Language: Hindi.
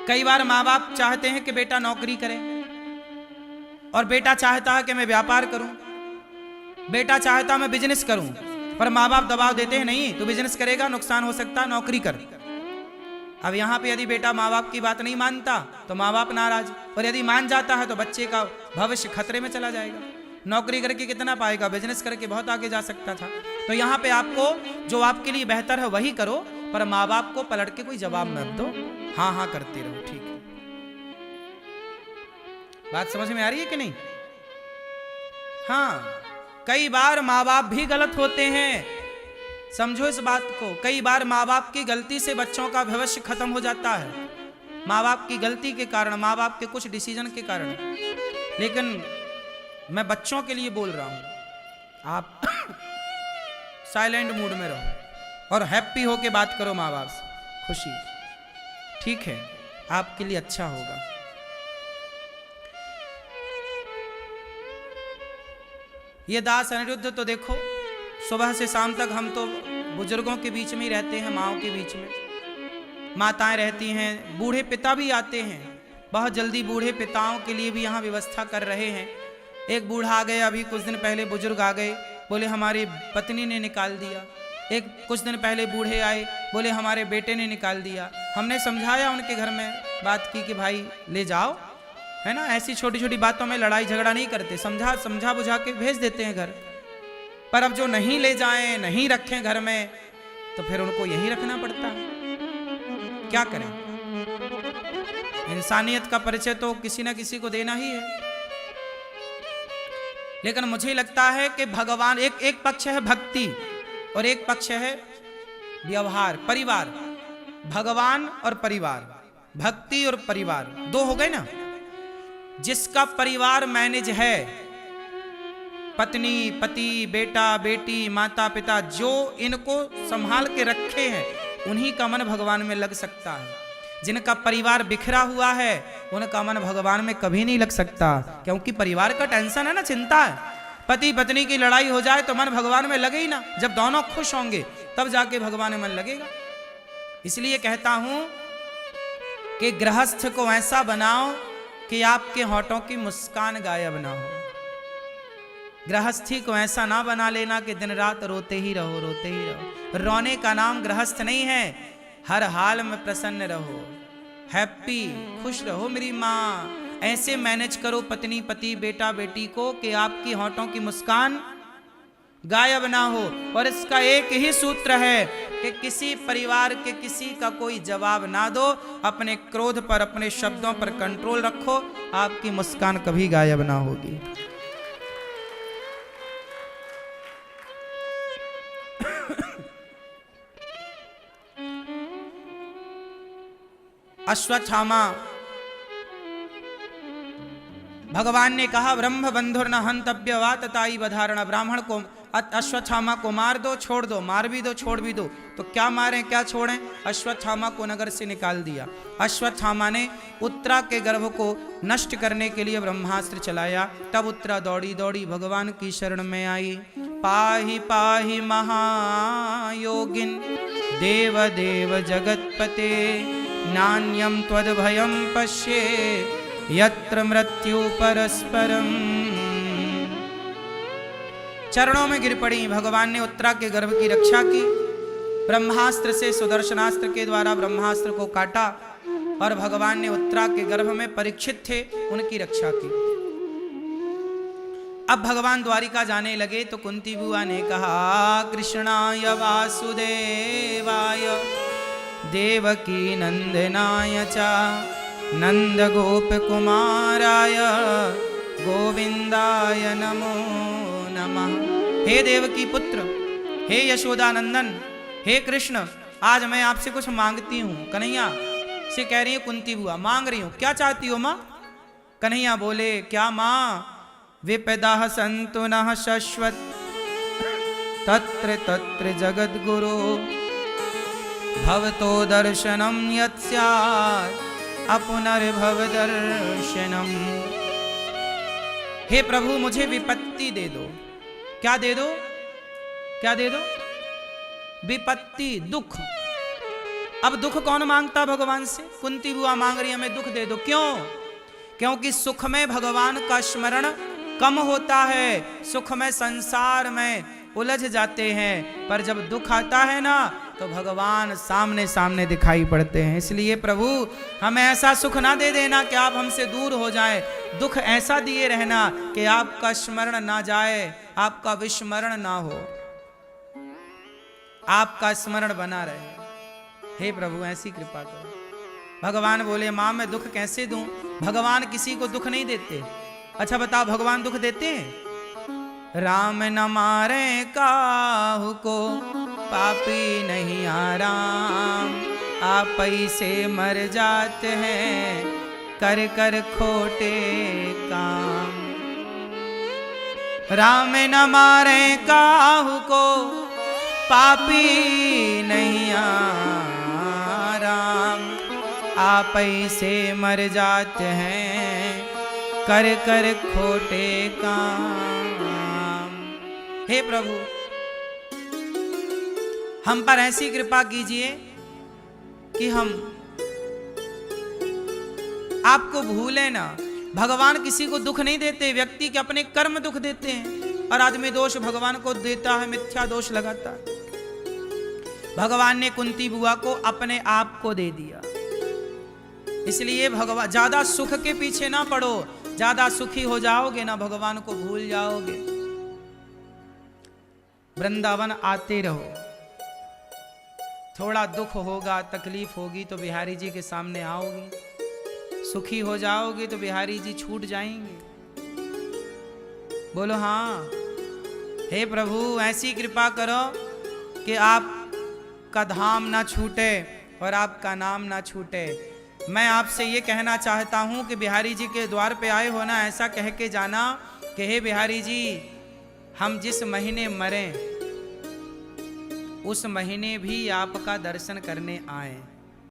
कई बार माँ बाप चाहते हैं कि बेटा नौकरी करे, और बेटा चाहता है कि मैं व्यापार करूं, बेटा चाहता मैं बिजनेस करूं, पर माँ बाप दबाव देते हैं नहीं तो बिजनेस करेगा नुकसान हो सकता, नौकरी कर। अब यहाँ पे यदि बेटा माँ बाप की बात नहीं मानता तो माँ बाप नाराज, और यदि मान जाता है तो बच्चे का भविष्य खतरे में चला जाएगा। नौकरी करके कितना पाएगा, बिजनेस करके बहुत आगे जा सकता था। तो यहाँ पे आपको जो आपके लिए बेहतर है वही करो, पर माँ बाप को पलट के कोई जवाब मत दो, हाँ हाँ करते रहो, ठीक है। बात समझ में आ रही है कि नहीं? हाँ, कई बार माँ बाप भी गलत होते हैं, समझो इस बात को। कई बार माँ बाप की गलती से बच्चों का भविष्य खत्म हो जाता है, माँ बाप की गलती के कारण, माँ बाप के कुछ डिसीजन के कारण। लेकिन मैं बच्चों के लिए बोल रहा हूं, आप साइलेंट मूड में रहो और हैप्पी होके बात करो माँ बाप से, खुशी, ठीक है, आपके लिए अच्छा होगा। ये दास अनिरुद्ध तो देखो, सुबह से शाम तक हम तो बुजुर्गों के बीच में ही रहते हैं, माँओं के बीच में, माताएं रहती हैं, बूढ़े पिता भी आते हैं, बहुत जल्दी बूढ़े पिताओं के लिए भी यहाँ व्यवस्था कर रहे हैं। एक बूढ़ा आ गए, अभी कुछ दिन पहले बुजुर्ग आ गए, बोले हमारी पत्नी ने निकाल दिया। एक कुछ दिन पहले बूढ़े आए, बोले हमारे बेटे ने निकाल दिया। हमने समझाया, उनके घर में बात की कि भाई ले जाओ, है ना, ऐसी छोटी छोटी बातों में लड़ाई झगड़ा नहीं करते, समझा बुझा के भेज देते हैं घर। पर अब जो नहीं ले जाएं, नहीं रखें घर में, तो फिर उनको यहीं रखना पड़ता है, क्या करें। इंसानियत का परिचय तो किसी न किसी को देना ही है। लेकिन मुझे लगता है कि भगवान, एक पक्ष है भक्ति और एक पक्ष है व्यवहार, परिवार। भगवान और परिवार, भक्ति और परिवार, दो हो गए ना। जिसका परिवार मैनेज है, पत्नी पति, बेटा बेटी, माता पिता, जो इनको संभाल के रखे हैं, उन्हीं का मन भगवान में लग सकता है। जिनका परिवार बिखरा हुआ है, उनका मन भगवान में कभी नहीं लग सकता, क्योंकि परिवार का टेंशन है ना, चिंता है। पति पत्नी की लड़ाई हो जाए तो मन भगवान में लगे ही ना, जब दोनों खुश होंगे तब जाके भगवान में मन लगेगा। इसलिए कहता हूं कि गृहस्थ को ऐसा बनाओ कि आपके होठों की मुस्कान गायब ना हो। गृहस्थी को ऐसा ना बना लेना कि दिन रात रोते ही रहो, रोते ही रहो। रोने का नाम गृहस्थ नहीं है, हर हाल में प्रसन्न रहो, हैप्पी, खुश रहो मेरी माँ। ऐसे मैनेज करो पत्नी पति, बेटा बेटी को कि आपकी होठों की मुस्कान गायब ना हो। और इसका एक ही सूत्र है कि किसी परिवार के किसी का कोई जवाब ना दो, अपने क्रोध पर, अपने शब्दों पर कंट्रोल रखो, आपकी मुस्कान कभी गायब ना होगी। अश्वत्थामा, भगवान ने कहा ब्रह्म बंधुर्न हंतव्य वा तताई बधारण। ब्राह्मण को, अश्वत्थामा को मार दो, छोड़ दो, मार भी दो, छोड़ भी दो। तो क्या मारें क्या छोड़ें? अश्वत्थामा को नगर से निकाल दिया। अश्वत्थामा ने उत्तरा के गर्भ को नष्ट करने के लिए ब्रह्मास्त्र चलाया। तब उत्तरा दौड़ी दौड़ी भगवान की शरण में आई। पाहि पाहि महायोगिन देव देव जगतपते, नान्यम त्वद्भयं पश्ये यत्र मृत्यु परस्परम। चरणों में गिर पड़ी। भगवान ने उत्तरा के गर्भ की रक्षा की, ब्रह्मास्त्र से, सुदर्शनास्त्र के द्वारा ब्रह्मास्त्र को काटा, और भगवान ने उत्तरा के गर्भ में परीक्षित थे, उनकी रक्षा की। अब भगवान द्वारिका जाने लगे तो कुंती बुआ ने कहा, कृष्णाय वासुदेवाय देवकी नंदनाय च नंद गोप कुमाराय गोविंदाय नमो नमः। हे देवकी पुत्र, हे यशोदा नंदन, हे कृष्ण, आज मैं आपसे कुछ मांगती हूँ। कन्हैया से कह रही है कुंती बुआ, मांग रही हूँ, क्या चाहती हो माँ? कन्हैया बोले, क्या माँ? विपदा संतु नः शश्वत तत्र तत्र जगद्गुरो, भवतो दर्शनम यत् स्यात् अपुनर्भव दर्शनम। हे प्रभु, मुझे विपत्ति दे दो। क्या दे दो? क्या दे दो? विपत्ति, दुख। अब दुख कौन मांगता भगवान से? कुंती बुआ मांग रही हमें दुख दे दो। क्यों? क्योंकि सुख में भगवान का स्मरण कम होता है, सुख में संसार में उलझ जाते हैं, पर जब दुख आता है ना तो भगवान सामने सामने दिखाई पड़ते हैं। इसलिए प्रभु हमें ऐसा सुख ना दे देना कि आप हमसे दूर हो जाएं, दुख ऐसा दिए रहना कि आपका स्मरण ना जाए, आपका विस्मरण ना हो, आपका स्मरण बना रहे। हे प्रभु ऐसी कृपा करो। भगवान बोले मां मैं दुख कैसे दूं? भगवान किसी को दुख नहीं देते। अच्छा बताओ भगवान दुख देते हैं? राम न मारे काहू को पापी नहीं आराम, आप से मर जाते हैं कर कर खोटे काम। राम न मारे काहू को पापी नहीं आराम, आप से मर जाते हैं कर कर खोटे काम। हे प्रभु हम पर ऐसी कृपा कीजिए कि हम आपको भूले ना। भगवान किसी को दुख नहीं देते, व्यक्ति के अपने कर्म दुख देते हैं, और आदमी दोष भगवान को देता है, मिथ्या दोष लगाता है। भगवान ने कुंती बुआ को अपने आप को दे दिया। इसलिए भगवान ज्यादा सुख के पीछे ना पड़ो, ज्यादा सुखी हो जाओगे ना भगवान को भूल जाओगे। वृंदावन आते रहो, थोड़ा दुख होगा तकलीफ होगी तो बिहारी जी के सामने आओगे, सुखी हो जाओगे तो बिहारी जी छूट जाएंगे। बोलो हाँ। हे प्रभु ऐसी कृपा करो कि आपका धाम ना छूटे और आपका नाम ना छूटे। मैं आपसे ये कहना चाहता हूँ कि बिहारी जी के द्वार पे आए हो ना, ऐसा कह के जाना कि हे बिहारी जी हम जिस महीने मरें उस महीने भी आपका दर्शन करने आए।